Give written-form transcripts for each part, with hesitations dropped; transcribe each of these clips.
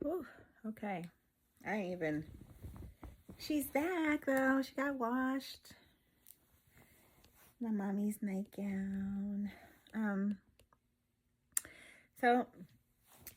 Whew, okay. I ain't even. She's back though. She got washed. My mommy's nightgown. So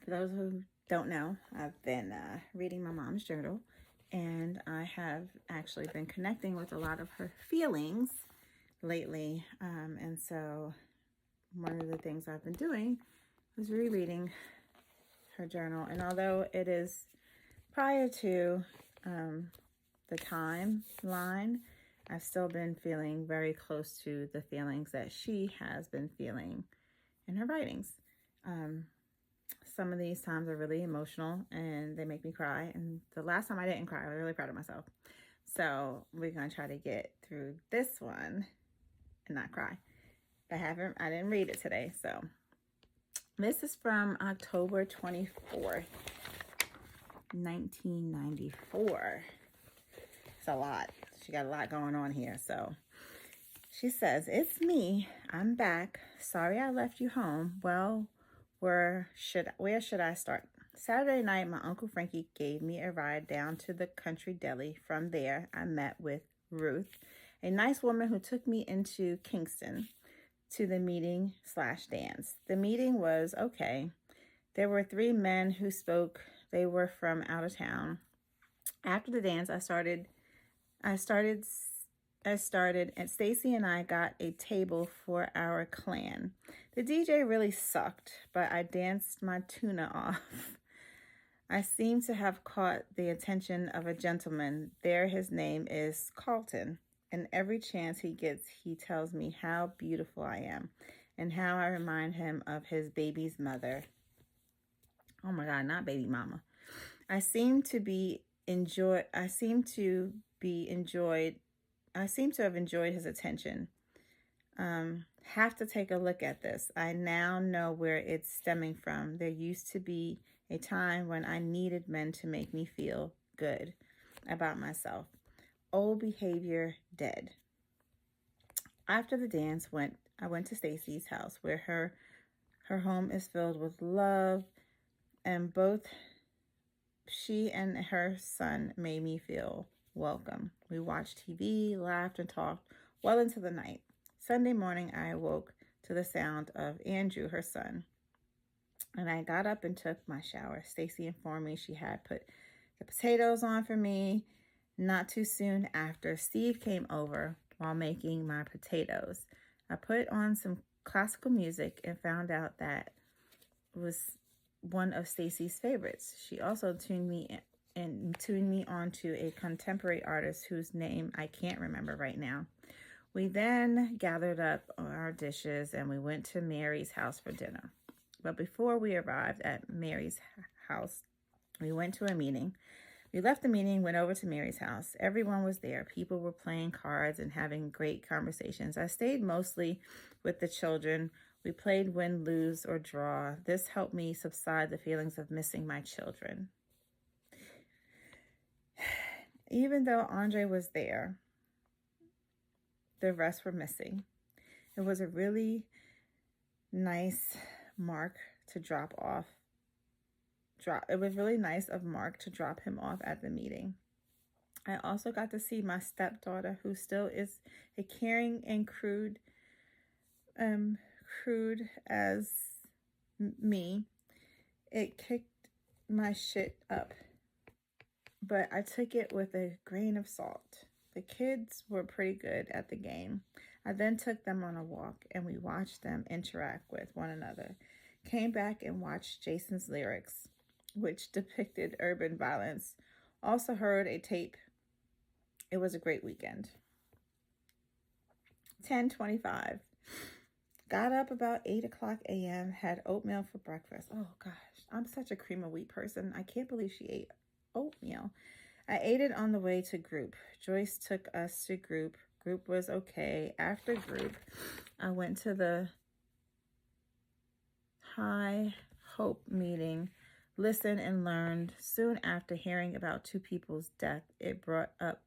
for those who don't know, I've been reading my mom's journal, and I have actually been connecting with a lot of her feelings lately. And so one of the things I've been doing was rereading her journal, and although it is prior to the timeline, I've still been feeling very close to the feelings that she has been feeling in her writings. Some of these times are really emotional and they make me cry. And the last time I didn't cry, I was really proud of myself. So we're going to try to get through this one and not cry. I didn't read it today. So this is from October 24th, 1994. It's a lot. She got a lot going on here. So she says, "It's me. I'm back. Sorry I left you home. Well, where should I start? Saturday night, my Uncle Frankie gave me a ride down to the country deli. From there, I met with Ruth, a nice woman who took me into Kingston to the meeting/dance. The meeting was okay. There were 3 men who spoke. They were from out of town. After the dance, I started, and Stacy and I got a table for our clan. The DJ really sucked, but I danced my tuna off. I seem to have caught the attention of a gentleman there. His name is Carlton, and every chance he gets, he tells me how beautiful I am and how I remind him of his baby's mother. Oh my God, not baby mama. I seem to have enjoyed his attention. Have to take a look at this. I now know where it's stemming from. There used to be a time when I needed men to make me feel good about myself. Old behavior dead. After the dance, I went to Stacy's house, where her home is filled with love, and both she and her son made me feel welcome. We watched TV, laughed, and talked well into the night. Sunday morning, I awoke to the sound of Andrew, her son, and I got up and took my shower. Stacy informed me she had put the potatoes on for me. Not too soon after, Steve came over while making my potatoes. I put on some classical music and found out that it was one of Stacy's favorites. She also tuned me on to a contemporary artist whose name I can't remember right now. We then gathered up our dishes and we went to Mary's house for dinner. But before we arrived at Mary's house, we went to a meeting. We left the meeting, went over to Mary's house. Everyone was there. People were playing cards and having great conversations. I stayed mostly with the children. We played win, lose, or draw. This helped me subside the feelings of missing my children. Even though Andre was there, the rest were missing. It was a really nice Mark to drop off. It was really nice of Mark to drop him off at the meeting. I also got to see my stepdaughter, who still is a caring and crude as me. It kicked my shit up, but I took it with a grain of salt. The kids were pretty good at the game. I then took them on a walk and we watched them interact with one another. Came back and watched Jason's lyrics, which depicted urban violence. Also heard a tape. It was a great weekend. 10:25. Got up about 8 o'clock a.m., had oatmeal for breakfast. Oh gosh, I'm such a cream of wheat person. I can't believe she ate oatmeal. I ate it on the way to group. Joyce took us to group. Group was okay. After group, I went to the High Hope meeting, listened and learned. Soon after hearing about 2 people's death, it brought up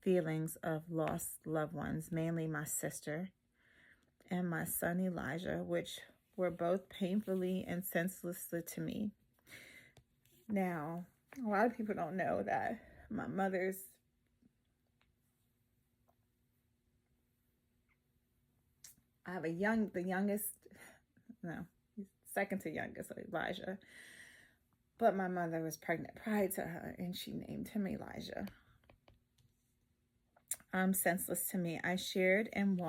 feelings of lost loved ones, mainly my sister and my son Elijah, which were both painfully and senselessly to me. Now, a lot of people don't know that my mother's I have the youngest, no, he's second to youngest, so Elijah. But my mother was pregnant prior to her, and she named him Elijah. Senseless to me. I shared and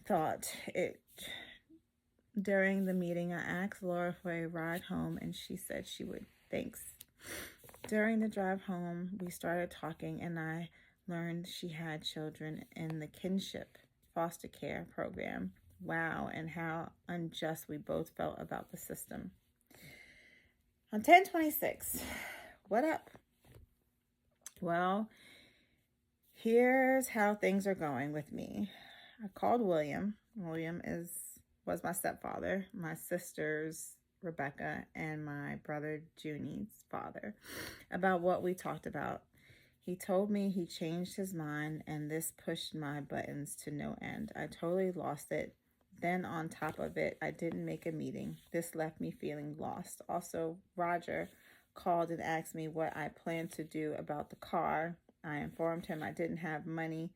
thought it during the meeting. I asked Laura for a ride home, and she said she would. Thanks. During the drive home, we started talking, and I learned she had children in the kinship foster care program. Wow, and how unjust we both felt about the system. On 10/26, what up? Well, here's how things are going with me. I called William. William was my stepfather, my sisters Rebecca and my brother Junie's father, about what we talked about. He told me he changed his mind, and this pushed my buttons to no end. I totally lost it. Then on top of it, I didn't make a meeting. This left me feeling lost. Also, Roger called and asked me what I planned to do about the car. I informed him I didn't have money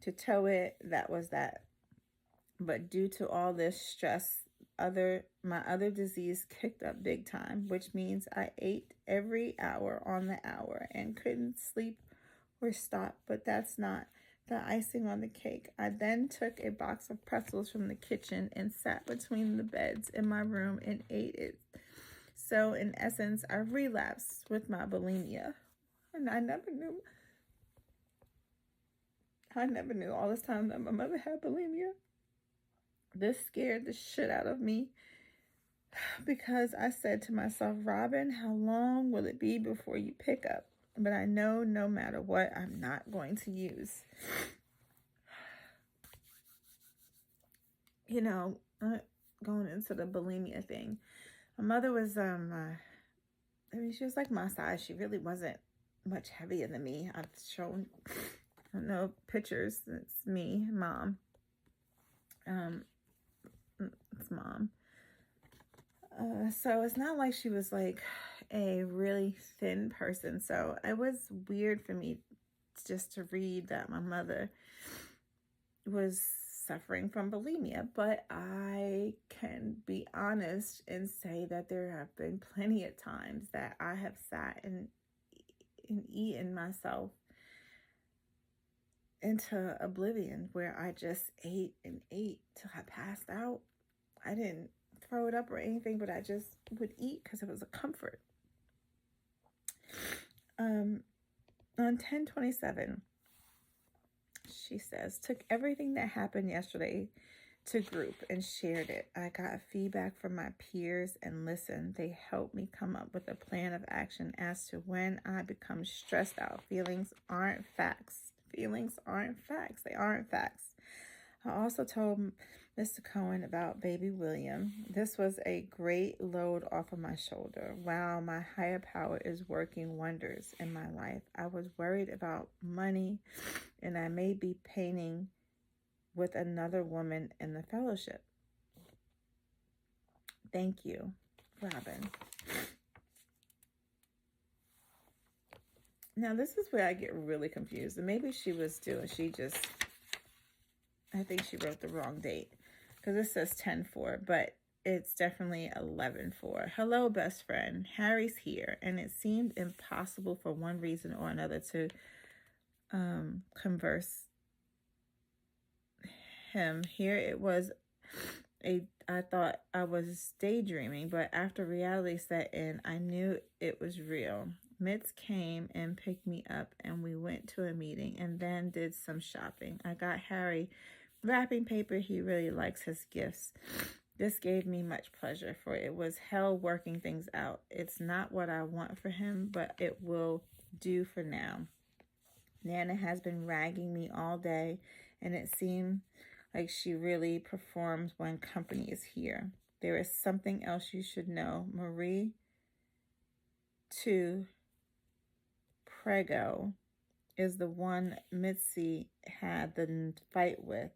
to tow it. That was that. But due to all this stress, my other disease kicked up big time, which means I ate every hour on the hour and couldn't sleep or stop. But that's not the icing on the cake. I then took a box of pretzels from the kitchen and sat between the beds in my room and ate it. So in essence, I relapsed with my bulimia. And I never knew all this time that my mother had bulimia. This scared the shit out of me because I said to myself, Robin, how long will it be before you pick up? But I know no matter what, I'm not going to use. You know, going into the bulimia thing, my mother was, she was like my size. She really wasn't much heavier than me. I've shown, I don't know, pictures. It's me, mom. It's mom. So it's not like she was like a really thin person. So it was weird for me just to read that my mother was suffering from bulimia. But I can be honest and say that there have been plenty of times that I have sat and eaten myself into oblivion, where I just ate and ate till I passed out. I didn't throw it up or anything, but I just would eat because it was a comfort. On 10/27, she says, took everything that happened yesterday to group and shared it. I got feedback from my peers and listened. They helped me come up with a plan of action as to when I become stressed out. Feelings aren't facts. Feelings aren't facts. They aren't facts. I also told Mr. Cohen about baby William. This was a great load off of my shoulder. Wow, my higher power is working wonders in my life. I was worried about money, and I may be painting with another woman in the fellowship. Thank you, Robin. Now, this is where I get really confused. And maybe she just, I think she wrote the wrong date, because it says 10/4, but it's definitely 11/4. Hello, best friend. Harry's here, and it seemed impossible for one reason or another to converse him. Here it was I thought I was daydreaming, but after reality set in, I knew it was real. Mitz came and picked me up, and we went to a meeting and then did some shopping. I got Harry wrapping paper. He really likes his gifts. This gave me much pleasure, for it was hell working things out. It's not what I want for him, but it will do for now. Nana has been ragging me all day, and it seemed like she really performs when company is here. There is something else you should know. Marie to Prego is the one Mitzi had the fight with.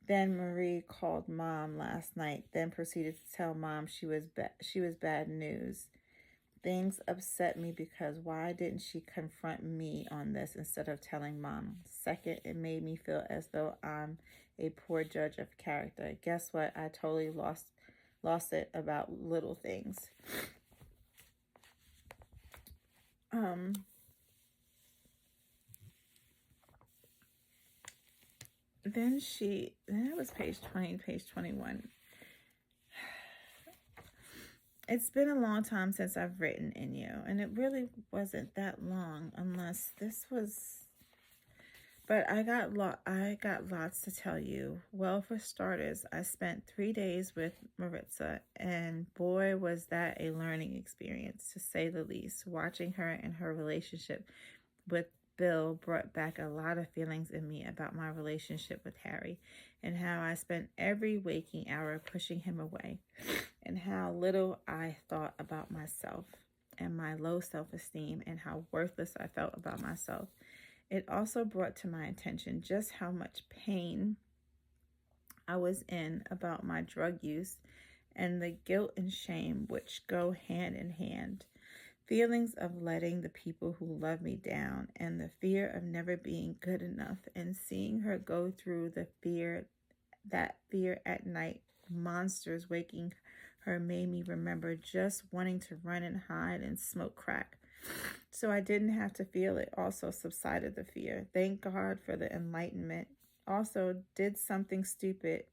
Then Marie called Mom last night, then proceeded to tell Mom she was bad news. Things upset me because why didn't she confront me on this instead of telling mom? Second, it made me feel as though I'm a poor judge of character. Guess what? I totally lost it about little things. Then that was page 20, page 21. It's been a long time since I've written in you, and it really wasn't that long unless this was, but I got lots to tell you. Well, for starters, I spent 3 days with Maritza, and boy, was that a learning experience, to say the least. Watching her and her relationship with Bill brought back a lot of feelings in me about my relationship with Harry, and how I spent every waking hour pushing him away, and how little I thought about myself and my low self-esteem, and how worthless I felt about myself. It also brought to my attention just how much pain I was in about my drug use, and the guilt and shame which go hand in hand. Feelings of letting the people who love me down, and the fear of never being good enough, and seeing her go through that fear at night, monsters waking her, made me remember just wanting to run and hide and smoke crack. So I didn't have to feel it. Also subsided the fear. Thank God for the enlightenment. Also did something stupid,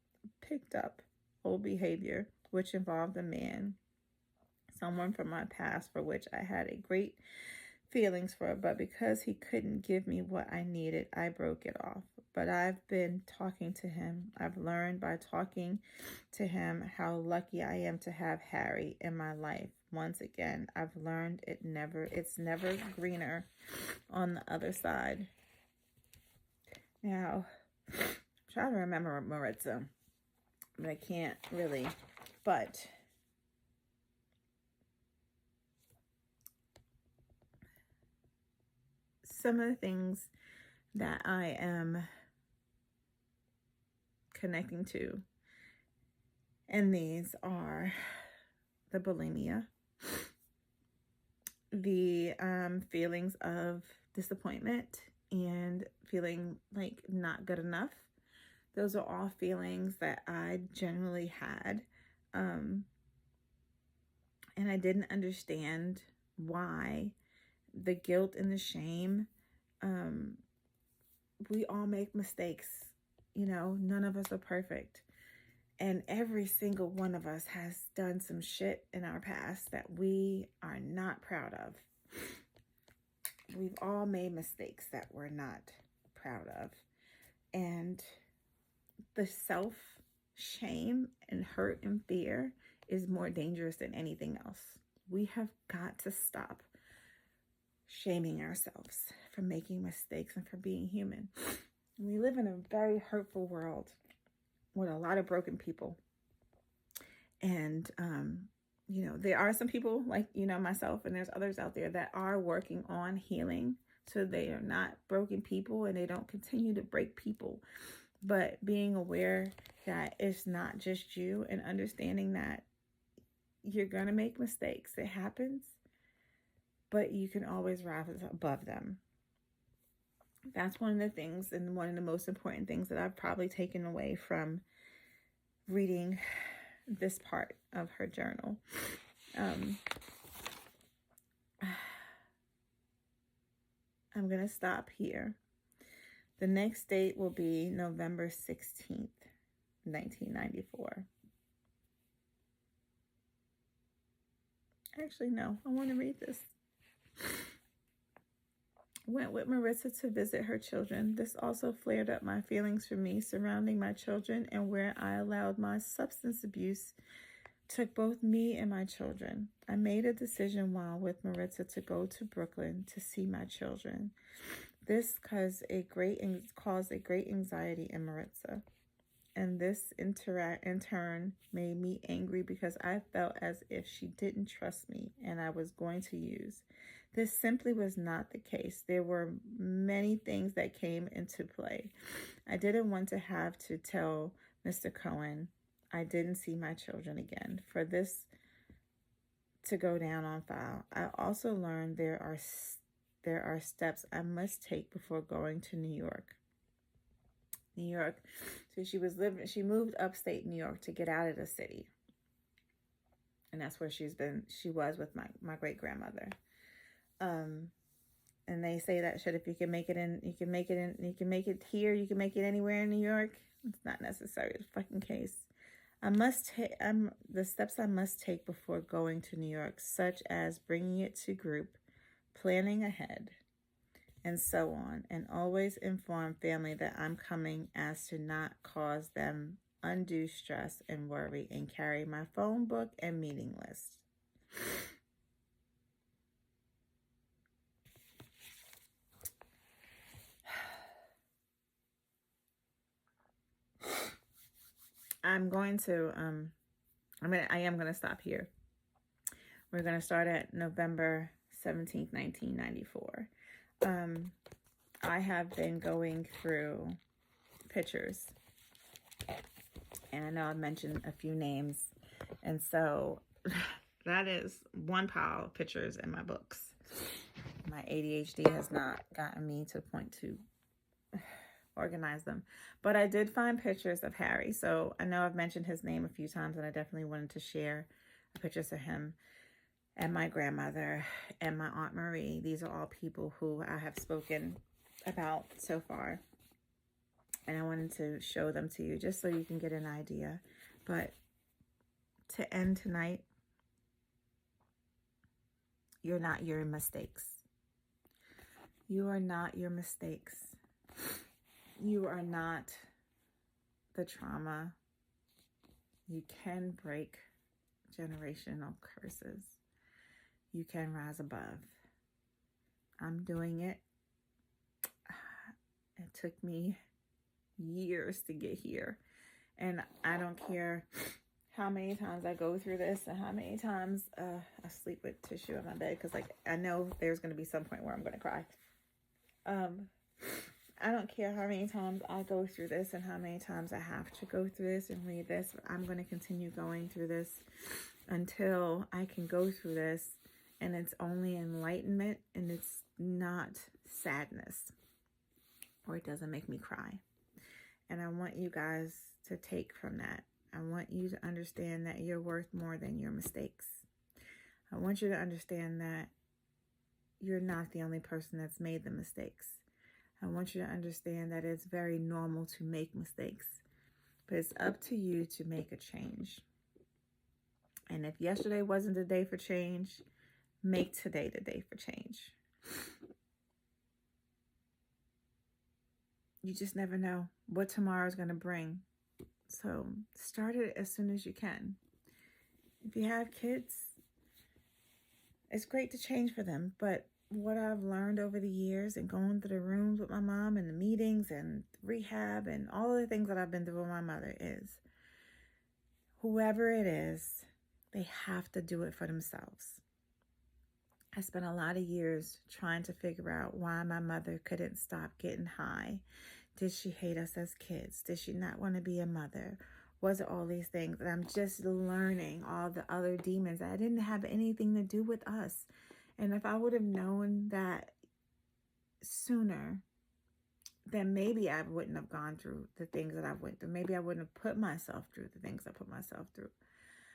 picked up old behavior, which involved a man, someone from my past for which I had a great feelings for, but because he couldn't give me what I needed, I broke it off. But I've been talking to him. I've learned by talking to him how lucky I am to have Harry in my life. Once again, I've learned it's never greener on the other side. Now, I'm trying to remember Maritza, but I can't really. But some of the things that I am connecting to, and these are the bulimia, the feelings of disappointment and feeling like not good enough. Those are all feelings that I generally had, and I didn't understand why. The guilt and the shame, we all make mistakes. None of us are perfect. And every single one of us has done some shit in our past that we are not proud of. We've all made mistakes that we're not proud of. And the self-shame and hurt and fear is more dangerous than anything else. We have got to stop shaming ourselves for making mistakes and for being human. We live in a very hurtful world with a lot of broken people. And, there are some people like, myself, and there's others out there that are working on healing. So they are not broken people and they don't continue to break people. But being aware that it's not just you, and understanding that you're going to make mistakes. It happens, but you can always rise above them. That's one of the things, and one of the most important things that I've probably taken away from reading this part of her journal. I'm going to stop here. The next date will be November 16th, 1994. Actually, no, I want to read this. Went with Maritza to visit her children. This also flared up my feelings for me surrounding my children, and where I allowed my substance abuse took both me and my children. I made a decision while with Maritza to go to Brooklyn to see my children. This caused a great anxiety in Maritza. And this in turn made me angry because I felt as if she didn't trust me and I was going to use. This simply was not the case. There were many things that came into play. I didn't want to have to tell Mr. Cohen I didn't see my children again. For this to go down on file. I also learned there are steps I must take before going to New York. New York. So she moved upstate New York to get out of the city. And that's where she was with my great grandmother. And they say that shit, if you can make it in, you can make it here, you can make it anywhere in New York. It's not necessarily the fucking case. The steps I must take before going to New York, such as bringing it to group, planning ahead, and so on, and always inform family that I'm coming as to not cause them undue stress and worry, and carry my phone book and meeting list. I am going to stop here. We're going to start at November 17th, 1994. I have been going through pictures, and I know I've mentioned a few names, and so that is one pile of pictures in my books. My ADHD has not gotten me to the point to organize them, but I did find pictures of Harry. So I know I've mentioned his name a few times, and I definitely wanted to share pictures of him and my grandmother and my Aunt Marie. These are all people who I have spoken about so far, and I wanted to show them to you just so you can get an idea. But to end tonight, you're not your mistakes. You are not your mistakes. You are not the trauma. You can break generational curses. You can rise above. I'm doing it. It took me years to get here. And I don't care how many times I go through this and how many times I sleep with tissue in my bed, because I know there's going to be some point where I'm going to cry. I don't care how many times I go through this and how many times I have to go through this and read this. I'm going to continue going through this until I can go through this and it's only enlightenment and it's not sadness, or it doesn't make me cry. And I want you guys to take from that. I want you to understand that you're worth more than your mistakes. I want you to understand that you're not the only person that's made the mistakes. I want you to understand that it's very normal to make mistakes, but it's up to you to make a change. And if yesterday wasn't the day for change, make today the day for change. You just never know what tomorrow is going to bring. So start it as soon as you can. If you have kids, it's great to change for them. But what I've learned over the years and going through the rooms with my mom and the meetings and rehab and all of the things that I've been through with my mother is, whoever it is, they have to do it for themselves. I spent a lot of years trying to figure out why my mother couldn't stop getting high. Did she hate us as kids? Did she not want to be a mother? Was it all these things? And I'm just learning all the other demons that didn't have anything to do with us. And if I would have known that sooner, then maybe I wouldn't have gone through the things that I went through. Maybe I wouldn't have put myself through the things I put myself through.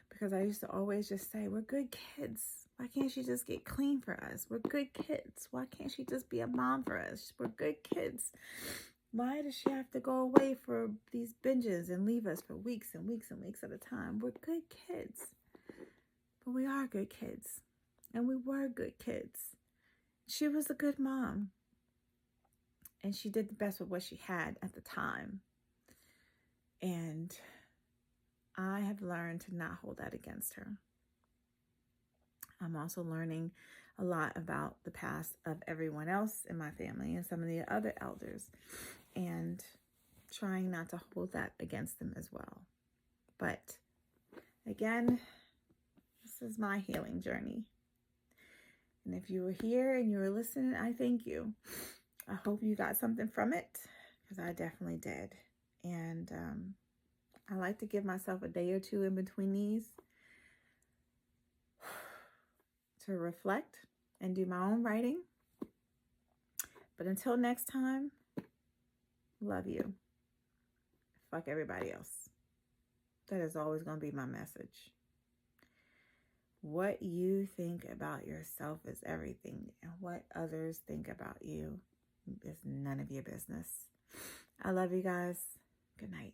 Because I used to always just say, we're good kids. Why can't she just get clean for us? We're good kids. Why can't she just be a mom for us? We're good kids. Why does she have to go away for these binges and leave us for weeks and weeks and weeks at a time? We're good kids. But we are good kids. And we were good kids. She was a good mom. And she did the best with what she had at the time. And I have learned to not hold that against her. I'm also learning a lot about the past of everyone else in my family and some of the other elders, and trying not to hold that against them as well. But again, this is my healing journey. And if you were here and you were listening, I thank you. I hope you got something from it, because I definitely did. And I like to give myself a day or two in between these to reflect and do my own writing. But until next time, love you. Fuck everybody else. That is always going to be my message. What you think about yourself is everything, and what others think about you is none of your business. I love you guys. Good night.